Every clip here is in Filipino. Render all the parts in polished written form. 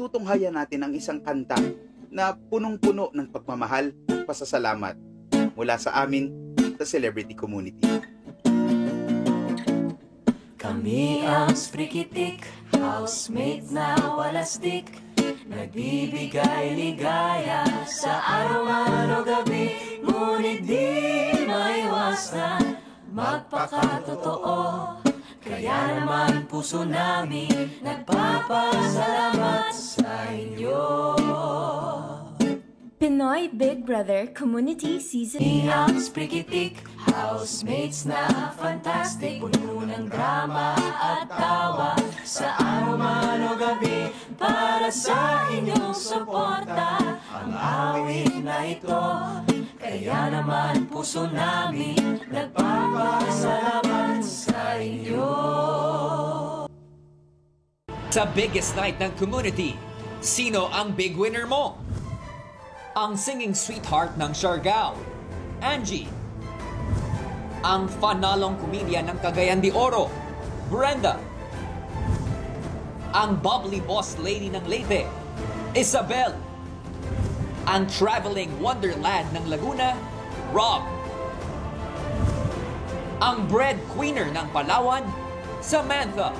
matutunghayan natin ang isang kanta na punong-puno ng pagmamahal at pasasalamat mula sa amin sa celebrity community. Kami ang sprikitik, housemate na walastik, nagbibigay ligaya sa araw-araw o gabi, ngunit di maiwasan magpakatotoo. Kaya naman puso namin nagpapasalamat sa inyo. Pinoy Big Brother Community Season 8. Ang sprikitik, housemates na fantastic, puno ng drama at tawa sa araw man o gabi, para sa inyong suporta ang awit na ito. Kaya naman puso namin nagpapasalamat sa inyo. Sa biggest night ng community, sino ang big winner mo? Ang singing sweetheart ng Siargao, Angie. Ang fanalong komedya ng Cagayan de Oro, Brenda. Ang bubbly boss lady ng Leyte, Isabel. Ang traveling wonderland ng Laguna, Rob. Ang bread queener ng Palawan, Samantha.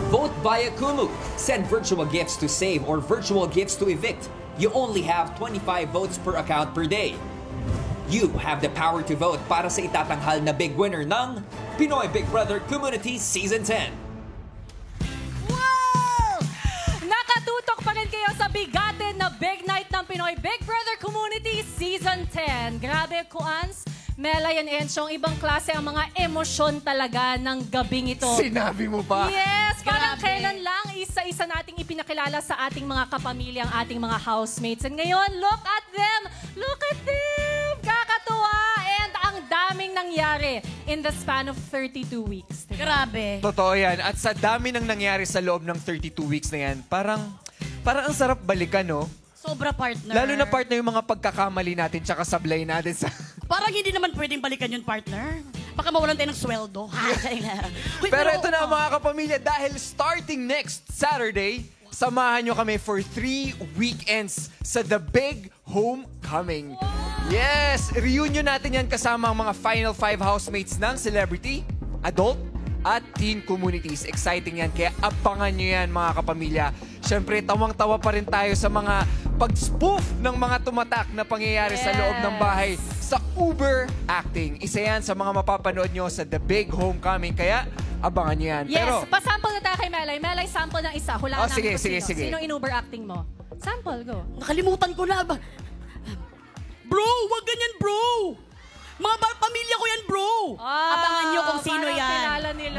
Vote via Kumu. Send virtual gifts to save or virtual gifts to evict. You only have 25 votes per account per day. You have the power to vote para sa itatanghal na big winner ng Pinoy Big Brother Community Season 10. Wow! Nakatutok pa rin kayo sa bigatin na big night ng Pinoy Big Brother Community Season 10. Grabe, Kuans, Melay and Enchong, ibang klase ang mga emosyon talaga ng gabing ito. Sinabi mo pa? Yes, parang Grabe. kailan lang isa-isa nating ipinakilala sa ating mga kapamilya ang ating mga housemates. And ngayon, look at them! Look at them! Kakatuwa! And ang daming nangyari in the span of 32 weeks. Grabe. Totoo yan. At sa dami ng nangyari sa loob ng 32 weeks na yan, parang ang sarap balikan, no? Sobra, partner. Lalo na partner yung mga pagkakamali natin tsaka sablay natin sa... Parang hindi naman pwedeng balikan yun, partner. Baka mawalan tayo ng sweldo. Uy, Pero ito na mga kapamilya, dahil starting next Saturday, samahan nyo kami for 3 weekends sa The Big Homecoming. Yes! Reunion natin yan kasama ang mga final 5 housemates ng celebrity, adult, at teen communities. Exciting yan, kaya abangan nyo yan mga kapamilya. Siyempre, tawang-tawa pa rin tayo sa mga pag-spoof ng mga tumatak na pangyayari sa loob ng bahay sa Uber acting. Isa yan sa mga mapapanood nyo sa The Big Homecoming, kaya abangan nyo yan. Yes, Pero, pasample na tayo kay Melay. Melay, sample ng isa. Hulaan namin sige, kung sige, sino. sige. Sino in-Uber acting mo? Sample, go. Nakalimutan ko na. Bro, wag ganyan, bro. Mga pamilya ko yan, bro. Abangan nyo kung sino parang yan. kilala nila.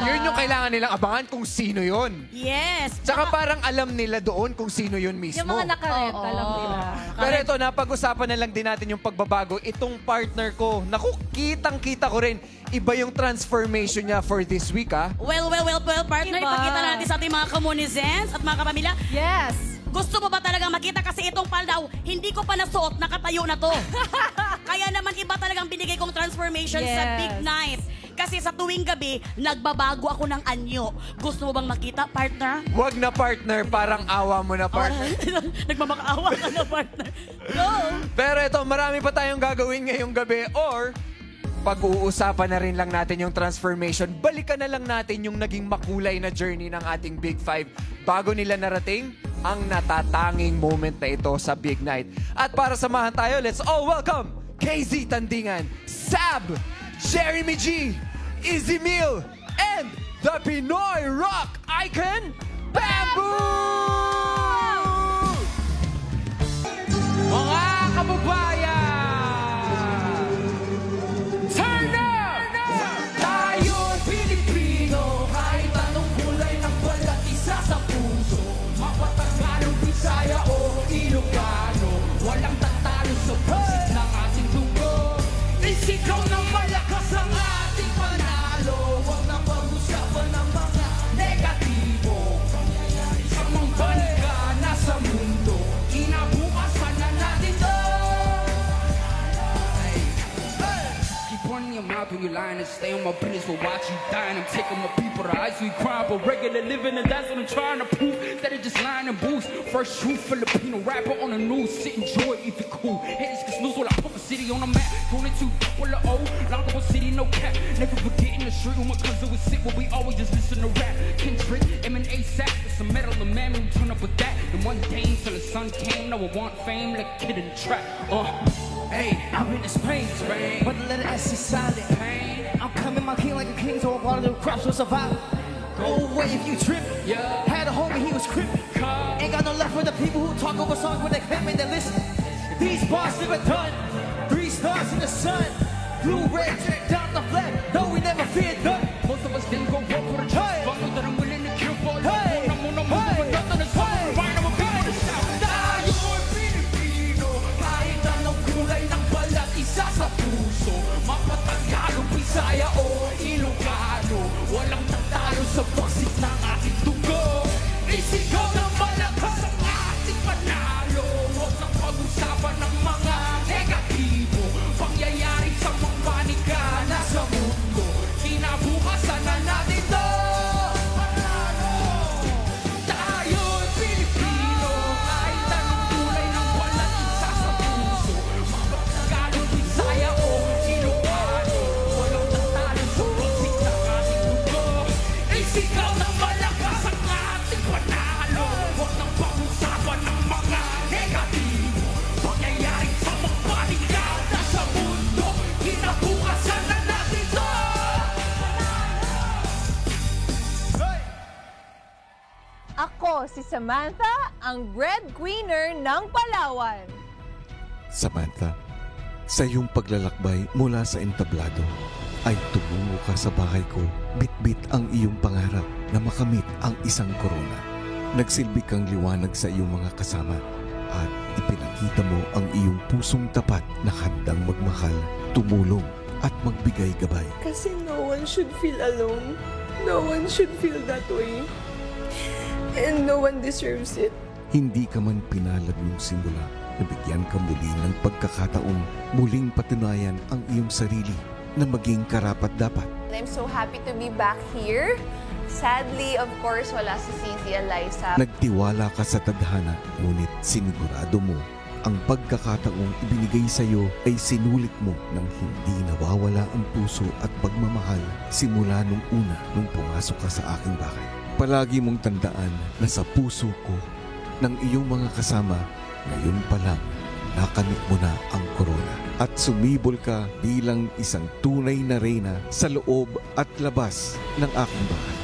yun yung kailangan nilang abangan kung sino yun. Yes. Tsaka parang alam nila doon kung sino yun mismo. Yung mga nakaret, alam nila. Pero ito, napag-usapan na lang din natin yung pagbabago. Itong partner ko, naku, kitang-kita ko rin. Iba yung transformation niya for this week, ah. Well, partner, Iba. ipakita natin sa ating mga kamunizens at mga kapamilya. Yes. Gusto mo ba talagang makita? Kasi itong paldaw, hindi ko pa nasuot, nakatayo na to. Kaya naman iba talagang binigay kong transformation sa big night. Kasi sa tuwing gabi, nagbabago ako ng anyo. Gusto mo bang makita, partner? Wag na partner, parang awa mo na partner. Nagmamakaawa ka na, partner. Go! Pero ito, marami pa tayong gagawin ngayong gabi or pag-uusapan na rin lang natin yung transformation. Balikan na lang natin yung naging makulay na journey ng ating Big Five bago nila narating ang natatanging moment na ito sa Big Night. At para samahan tayo, let's all welcome KZ Tandingan, Sab, Jeremy G, Izzy Mil, and the Pinoy Rock Icon, Bamboo! Mga kababayan! Turn up! Tayo'y Pilipino, kahit anong kulay ng balat, isa sa puso. Mapatagalong Bisaya o Ilocano, walang tatalo sa pusit ng ating dugo. Isigaw ng malakas ang ating panalo, huwag na pag-usapan ng mga negatibo. Pangyayari sa mga and stay on my business, but watch you dying. I'm taking my people to ice, we crying for regular living, and that's what I'm trying to prove. That it just lying and boost. First true Filipino rapper on the news, sit enjoy if you cool. Haters can snooze while I put the city on the map. 22, full of O, long the city, no cap. Never forgetting the street when my cousin was sick, but we always just listen to rap. Kendrick, M&A sack, it's a metal, the man who turn up with that. And one day until the sun came, now I want fame like a kid in the trap. Hey, I've been in Spain, but the letter S is silent. Pain. I'm coming my king like a king, so I'm part of the crops will survive. Go away if you trip. Yeah. Had a homie, he was crippin'. Ain't got no love for the people who talk over songs when they claim and they listen. These bars never done. 3 stars in the sun. Blue, red, down the flag. No, we never feared none. Most of us didn't go work for the church. But know that I'm willing to kill for love. I'm on the move, but nothing is fine. Right, I'm a people to shout. Tayo'y Pilipino. Kahit anong kulay ng balat, isa sa puso. Mapatagalog, Bisaya o Ilocano. Walang tatalo sa baksik ng ating dugo. Isigaw ng malakas ang ating panalo. Huwag nang pag-usapan ng mga negatibo. Pangyayari sa mga panikana sa mundo. Kinabukasan na natin to. Tayo'y Pilipino. Kahit anong kulay ng balat, isa sa puso. Mapatagalog, Bisaya o Ilocano. Walang tatalo sa baksik ng ating dugo. Isigaw ng malakas ang ating panalo. Huwag nang pag-usapan ng mga negatibo. Pangyayari sa mga panikana sa mundo. Kinabukasan na natin to. Ako si Samantha, ang breadwinner ng Palawan. Samantha, sa iyong paglalakbay mula sa entablado, ay tumungo ka sa bahay ko, bitbit ang iyong pangarap na makamit ang isang korona. Nagsilbi kang liwanag sa iyong mga kasama at ipinakita mo ang iyong pusong tapat na handang magmahal, tumulong at magbigay gabay. Kasi no one should feel alone. No one should feel that way. And no one deserves it. Hindi ka man pinalad nung simula, nabigyan ka muli ng pagkakataong muling patunayan ang iyong sarili na maging karapat-dapat. I'm so happy to be back here. Sadly, of course, wala si CZ Eliza. Nagtiwala ka sa tadhana, ngunit sinigurado mo ang pagkakataong ibinigay sa iyo ay sinulit mo nang hindi nawawala ang puso at pagmamahal simula nung una nung pumasok ka sa aking bahay. Palagi mong tandaan na sa puso ko ng iyong mga kasama, ngayon pa lang nakamit mo na ang korona at sumibol ka bilang isang tunay na reyna sa loob at labas ng aking bahay.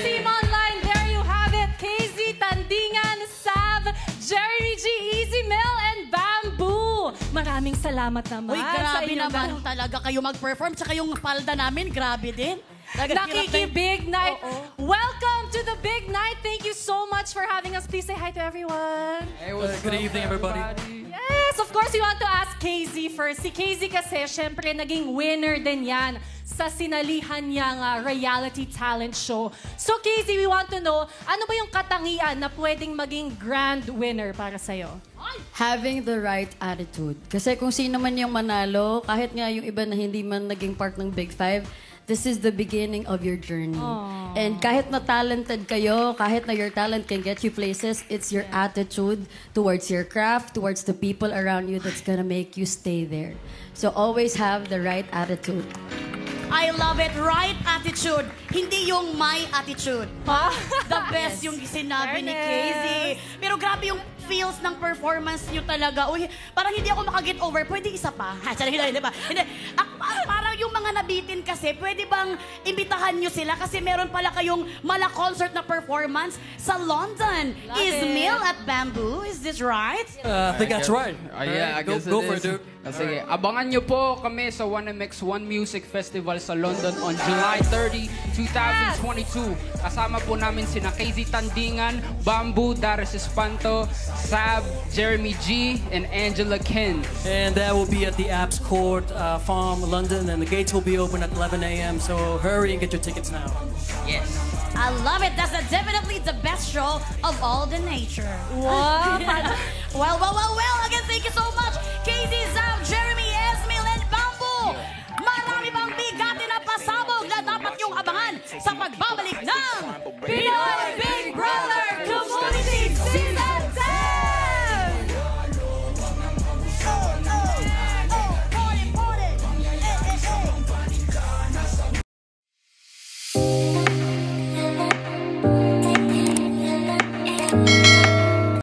Team Online, there you have it. KZ, Tandingan, Sav, Jeremy G, Easy Mel, and Bamboo. Maraming salamat naman. Uy, grabe naman talaga kayo mag-perform. Tsaka yung palda namin, grabe din. Nakiki-Big Night. Welcome to the Big Night. Thank you so much for having us. Please say hi to everyone. Hey, good evening, everybody. Yes, of course, we want to ask KZ first. Si KZ kasi, syempre, naging winner din yan sa sinalihan niyang reality talent show. So, KZ, we want to know, ano ba yung katangian na pwedeng maging grand winner para sa'yo? Having the right attitude. Kasi kung sino man yung manalo, kahit nga yung iba na hindi man naging part ng Big Five, this is the beginning of your journey. And kahit na talented kayo, kahit na your talent can get you places, it's your attitude towards your craft, towards the people around you that's gonna make you stay there. So always have the right attitude. I love it. Right attitude. Hindi yung my attitude. The best yung sinabi ni Casey. Pero grabe yung feels ng performance nyo talaga. Uy, parang hindi ako makaget over. Pwede isa pa. Hindi ba? Hindi. Parang yung mga nabitin kasi, pwede bang imbitahan nyo sila? Kasi meron pala kayong mala-concert na performance sa London. Ismail at Bamboo. Is this right? I think that's right. Yeah, I guess go it for is. it, dude. Sige, abangan nyo po kami sa 1MX1 Music Festival sa London on July 30, 2022. Kasama po namin sina Casey Tandingan, Bamboo, Darius Espanto, Sab, Jeremy G, and Angela Ken. And that will be at the Apps Court Farm, London, and the gates will be open at 11 a.m. So hurry and get your tickets now. Yes. I love it. That's definitely the best show of all the nature. Wow. Well. Again, thank you so much.